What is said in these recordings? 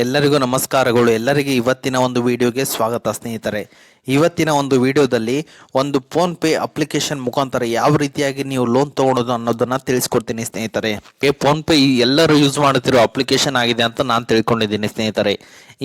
ಎಲ್ಲರಿಗೂ ನಮಸ್ಕಾರಗಳು. ಎಲ್ಲರಿಗೆ ಇವತ್ತಿನ ಒಂದು ವಿಡಿಯೋಗೆ ಸ್ವಾಗತ ಸ್ನೇಹಿತರೆ. ಇವತ್ತಿನ ಒಂದು ವಿಡಿಯೋದಲ್ಲಿ ಒಂದು ಫೋನ್ ಪೇ ಅಪ್ಲಿಕೇಶನ್ ಮುಖಾಂತರ ಯಾವ ರೀತಿಯಾಗಿ ನೀವು ಲೋನ್ ತಗೊಳ್ಳೋದು ಅನ್ನೋದನ್ನ ತಿಳಿಸ್ಕೊಡ್ತೀನಿ ಸ್ನೇಹಿತರೆ. ಫೋನ್ ಪೇ ಎಲ್ಲರೂ ಯೂಸ್ ಮಾಡುತ್ತಿರೋ ಅಪ್ಲಿಕೇಶನ್ ಆಗಿದೆ ಅಂತ ನಾನು ತಿಳ್ಕೊಂಡಿದ್ದೀನಿ ಸ್ನೇಹಿತರೆ.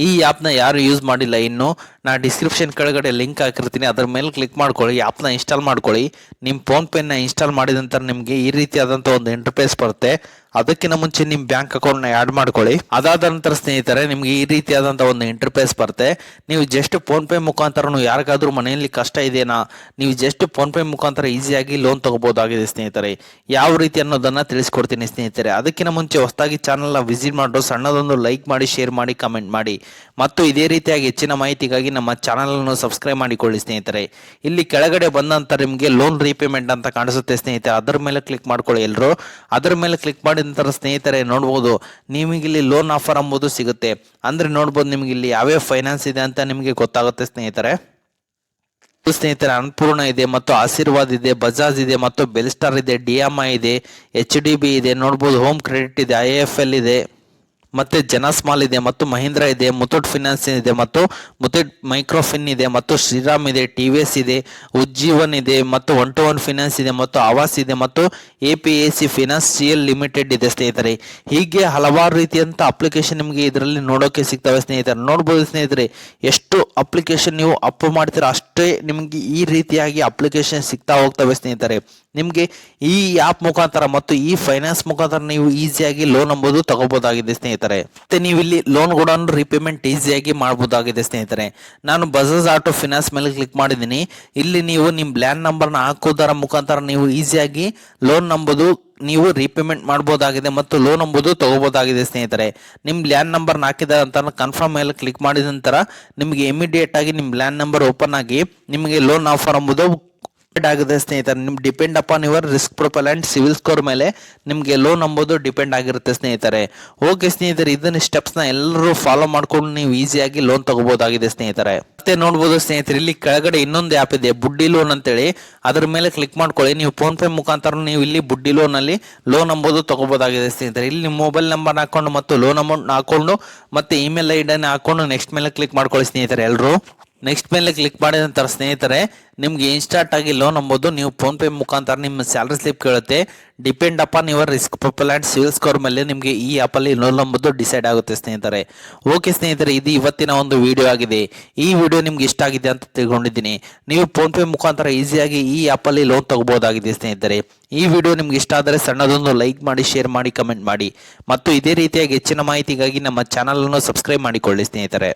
ಈ ಆ್ಯಪ್ನ ಯಾರು ಯೂಸ್ ಮಾಡಿಲ್ಲ ಇನ್ನು, ನಾ ಡಿಸ್ಕ್ರಿಪ್ಷನ್ ಕೆಳಗಡೆ ಲಿಂಕ್ ಹಾಕಿರ್ತೀನಿ, ಅದ್ರ ಮೇಲೆ ಕ್ಲಿಕ್ ಮಾಡ್ಕೊಳ್ಳಿ, ಆ್ಯಪ್ನ ಇನ್ಸ್ಟಾಲ್ ಮಾಡ್ಕೊಳ್ಳಿ. ನಿಮ್ಮ ಫೋನ್ ಪೇನ ಇನ್ಸ್ಟಾಲ್ ಮಾಡಿದ ನಂತರ ನಿಮಗೆ ಈ ರೀತಿಯಾದಂಥ ಒಂದು ಇಂಟರ್ಫೇಸ್ ಬರುತ್ತೆ. ಅದಕ್ಕಿಂತ ಮುಂಚೆ ನಿಮ್ಮ ಬ್ಯಾಂಕ್ ಅಕೌಂಟ್ನ ಆ್ಯಡ್ ಮಾಡ್ಕೊಳ್ಳಿ. ಅದಾದ ನಂತರ ಸ್ನೇಹಿತರೆ ನಿಮಗೆ ಈ ರೀತಿಯಾದಂಥ ಒಂದು ಇಂಟರ್ಫೇಸ್ ಬರುತ್ತೆ. ನೀವು ಜಸ್ಟ್ ಫೋನ್ ಪೇ ಮುಖಾಂತರ ಯಾರಿಗಾದ್ರೂ ಮನೆಯಲ್ಲಿ ಕಷ್ಟ ಇದೆಯಾ, ನೀವು ಜಸ್ಟ್ ಫೋನ್ ಪೇ ಮುಖಾಂತರ ಈಸಿಯಾಗಿ ಲೋನ್ ತಗೋಬಹುದಾಗಿದೆ ಸ್ನೇಹಿತರೆ. ಯಾವ ರೀತಿ ಅನ್ನೋದನ್ನ ತಿಳಿಸ್ಕೊಡ್ತೀನಿ ಸ್ನೇಹಿತರೆ. ಅದಕ್ಕಿಂತ ಮುಂಚೆ ಹೊಸದಾಗಿ ಚಾನಲ್ನ ವಿಸಿಟ್ ಮಾಡೋ ಸಣ್ಣದೊಂದು ಲೈಕ್ ಮಾಡಿ, ಶೇರ್ ಮಾಡಿ, ಕಮೆಂಟ್ ಮಾಡಿ ಮತ್ತು ಇದೇ ರೀತಿಯಾಗಿ ಹೆಚ್ಚಿನ ಮಾಹಿತಿಗಾಗಿ ನಮ್ಮ ಚಾನಲ್ ಅನ್ನು ಸಬ್ಸ್ಕ್ರೈಬ್ ಮಾಡಿಕೊಳ್ಳಿ ಸ್ನೇಹಿತರೆ. ಇಲ್ಲಿ ಕೆಳಗಡೆ ಬಂದ ನಂತರ ನಿಮಗೆ ಲೋನ್ ರೀಪೇಮೆಂಟ್ ಅಂತ ಕಾಣಿಸುತ್ತೆ ಸ್ನೇಹಿತರೆ. ಅದರ ಮೇಲೆ ಕ್ಲಿಕ್ ಮಾಡ್ಕೊಳ್ಳಿ ಎಲ್ಲರೂ. ಅದರ ಮೇಲೆ ಕ್ಲಿಕ್ ಮಾಡಿದ ನಂತರ ಸ್ನೇಹಿತರೆ ನೋಡ್ಬೋದು ನಿಮಗೆ ಇಲ್ಲಿ ಲೋನ್ ಆಫರ್ ಎಂಬುದು ಸಿಗುತ್ತೆ. ಅಂದ್ರೆ ನೋಡ್ಬೋದು ನಿಮಗೆ ಇಲ್ಲಿ ಯಾವ್ಯಾವ ಫೈನಾನ್ಸ್ ಇದೆ ಅಂತ ನಿಮಗೆ ಗೊತ್ತಾಗುತ್ತೆ ಸ್ನೇಹಿತರೆ. ಅನ್ನಪೂರ್ಣ ಇದೆ ಮತ್ತು ಆಶೀರ್ವಾದ್ ಇದೆ, ಬಜಾಜ್ ಇದೆ ಮತ್ತು ಬೆಲ್ಸ್ಟಾರ್ ಇದೆ, DMI ಇದೆ, HDB ಇದೆ, ನೋಡ್ಬೋದು ಹೋಮ್ ಕ್ರೆಡಿಟ್ ಇದೆ, IIFL ಇದೆ ಮತ್ತೆ ಜನಸ್ಮಾಲ್ ಇದೆ ಮತ್ತು ಮಹೀಂದ್ರ ಇದೆ, ಮುಥೂಟ್ ಫಿನಾನ್ಸ್ ಇದೆ ಮತ್ತು ಮುಥೂಟ್ ಮೈಕ್ರೋಫಿನ್ ಇದೆ ಮತ್ತು ಶ್ರೀರಾಮ್ ಇದೆ, TVS ಇದೆ, ಉಜ್ಜೀವನ್ ಇದೆ ಮತ್ತು 1-to-1 ಫಿನಾನ್ಸ್ ಇದೆ ಮತ್ತು ಆವಾಸ್ ಇದೆ ಮತ್ತು APAC ಫಿನಾನ್ಸಿಯಲ್ ಲಿಮಿಟೆಡ್ ಇದೆ ಸ್ನೇಹಿತರೆ. ಹೀಗೆ ಹಲವಾರು ರೀತಿಯಂತ ಅಪ್ಲಿಕೇಶನ್ ನಿಮಗೆ ಇದರಲ್ಲಿ ನೋಡೋಕೆ ಸಿಗ್ತವೆ ಸ್ನೇಹಿತರೆ. ನೋಡ್ಬೋದು ಸ್ನೇಹಿತರೆ, ಎಷ್ಟು ಅಪ್ಲಿಕೇಶನ್ ನೀವು ಅಪ್ ಮಾಡ್ತೀರಾ ಅಷ್ಟೇ ನಿಮಗೆ ಈ ರೀತಿಯಾಗಿ ಅಪ್ಲಿಕೇಶನ್ ಸಿಗ್ತಾ ಹೋಗ್ತವೆ ಸ್ನೇಹಿತರೆ. ನಿಮಗೆ ಈ ಆ್ಯಪ್ ಮುಖಾಂತರ ಮತ್ತು ಈ ಫೈನಾನ್ಸ್ ಮುಖಾಂತರ ನೀವು ಈಸಿಯಾಗಿ ಲೋನ್ ಎಂಬುದು ತಗೋಬಹುದಾಗಿದೆ ಸ್ನೇಹಿತರೆ. ಮತ್ತೆ ನೀವು ಇಲ್ಲಿ ಲೋನ್ ಕೂಡ ರಿಪೇಮೆಂಟ್ ಈಸಿಯಾಗಿ ಮಾಡಬಹುದಾಗಿದೆ ಸ್ನೇಹಿತರೆ. ನಾನು ಬಜಾಜ್ ಆಟೋ ಫಿನಾನ್ಸ್ ಮೇಲೆ ಕ್ಲಿಕ್ ಮಾಡಿದ್ದೀನಿ. ಇಲ್ಲಿ ನೀವು ನಿಮ್ಮ ಲ್ಯಾಂಡ್ ನಂಬರ್ನ ಹಾಕೋದರ ಮುಖಾಂತರ ನೀವು ಈಸಿಯಾಗಿ ಲೋನ್ ಎಂಬುದು ನೀವು ರೀಪೇಮೆಂಟ್ ಮಾಡಬಹುದಾಗಿದೆ ಮತ್ತು ಲೋನ್ ಎಂಬುದು ತಗೋಬಹುದಾಗಿದೆ ಸ್ನೇಹಿತರೆ. ನಿಮ್ಮ ಲ್ಯಾಂಡ್ ನಂಬರ್ನ ಹಾಕಿದ ನಂತರ ಕನ್ಫರ್ಮ್ ಮೇಲೆ ಕ್ಲಿಕ್ ಮಾಡಿದ ನಂತರ ನಿಮಗೆ ಇಮಿಡಿಯೇಟ್ ಆಗಿ ನಿಮ್ಮ ಲ್ಯಾಂಡ್ ನಂಬರ್ ಓಪನ್ ಆಗಿ ನಿಮಗೆ ಲೋನ್ ಆಫರ್ ಎಂಬುದು ಆಗಿದೆ ಸ್ನೇಹಿತರೆ. ನಿಮ್ depend upon your risk profile and civil score ಮೇಲೆ ನಿಮಗೆ ಲೋನ್ ಎಂಬುದು ಡಿಪೆಂಡ್ ಆಗಿರುತ್ತೆ ಸ್ನೇಹಿತರೆ. ಓಕೆ ಸ್ನೇಹಿತರೆ, ಇದನ್ನ ಸ್ಟೆಪ್ಸ್ ನ ಎಲ್ಲರೂ ಫಾಲೋ ಮಾಡ್ಕೊಂಡು ನೀವು ಈಸಿಯಾಗಿ ಲೋನ್ ತಗೋಬಹುದಾಗಿದೆ ಸ್ನೇಹಿತರೆ. ಮತ್ತೆ ನೋಡ್ಬೋದು ಸ್ನೇಹಿತರೆ, ಇಲ್ಲಿ ಕೆಳಗಡೆ ಇನ್ನೊಂದು ಆ್ಯಪ್ ಇದೆ ಬುಡ್ಡಿ ಲೋನ್ ಅಂತೇಳಿ. ಅದ್ರ ಮೇಲೆ ಕ್ಲಿಕ್ ಮಾಡ್ಕೊಳ್ಳಿ. ನೀವು ಫೋನ್ ಪೇ ಮುಖಾಂತರ ನೀವು ಇಲ್ಲಿ ಬುಡ್ಡಿ ಲೋನ್ ಅಲ್ಲಿ ಲೋನ್ ಎಂಬುದು ತಗೋಬಹುದಾಗಿದೆ ಸ್ನೇಹಿತರೆ. ಇಲ್ಲಿ ನಿಮ್ಮ ಮೊಬೈಲ್ ನಂಬರ್ ಹಾಕೊಂಡು ಮತ್ತು ಲೋನ್ ಅಮೌಂಟ್ ಹಾಕೊಂಡು ಮತ್ತೆ ಇಮೇಲ್ ID ಹಾಕೊಂಡು ನೆಕ್ಸ್ಟ್ ಮೇಲೆ ಕ್ಲಿಕ್ ಮಾಡ್ಕೊಳ್ಳಿ ಸ್ನೇಹಿತರೆ ಎಲ್ಲರೂ. ನೆಕ್ಸ್ಟ್ ಮೇಲೆ ಕ್ಲಿಕ್ ಮಾಡಿದ ನಂತರ ಸ್ನೇಹಿತರೆ ನಿಮ್ಗೆ ಇನ್ಸ್ಟಾಂಟ್ ಆಗಿ ಲೋನ್ ಎಂಬುದು ನೀವು ಫೋನ್ ಪೇ ಮುಖಾಂತರ ನಿಮ್ಮ ಸ್ಯಾಲರಿ ಸ್ಲಿಪ್ ಕೇಳುತ್ತೆ. Depend upon your risk profile and civil score ಮೇಲೆ ನಿಮಗೆ ಈ ಆ್ಯಪಲ್ಲಿ ಲೋನ್ ಎಂಬುದು ಡಿಸೈಡ್ ಆಗುತ್ತೆ ಸ್ನೇಹಿತರೆ. ಓಕೆ ಸ್ನೇಹಿತರೆ, ಇದು ಇವತ್ತಿನ ಒಂದು ವಿಡಿಯೋ ಆಗಿದೆ. ಈ ವಿಡಿಯೋ ನಿಮ್ಗೆ ಇಷ್ಟ ಆಗಿದೆ ಅಂತ ತಿಳ್ಕೊಂಡಿದ್ದೀನಿ. ನೀವು ಫೋನ್ ಪೇ ಮುಖಾಂತರ ಈಸಿಯಾಗಿ ಈ ಆ್ಯಪಲ್ಲಿ ಲೋನ್ ತಗೋಬಹುದಾಗಿದೆ ಸ್ನೇಹಿತರೆ. ಈ ವಿಡಿಯೋ ನಿಮ್ಗೆ ಇಷ್ಟ ಆದರೆ ಸಣ್ಣದೊಂದು ಲೈಕ್ ಮಾಡಿ, ಶೇರ್ ಮಾಡಿ, ಕಮೆಂಟ್ ಮಾಡಿ ಮತ್ತು ಇದೇ ರೀತಿಯಾಗಿ ಹೆಚ್ಚಿನ ಮಾಹಿತಿಗಾಗಿ ನಮ್ಮ ಚಾನಲ್ ಅನ್ನು ಸಬ್ಸ್ಕ್ರೈಬ್ ಮಾಡಿಕೊಳ್ಳಿ ಸ್ನೇಹಿತರೆ.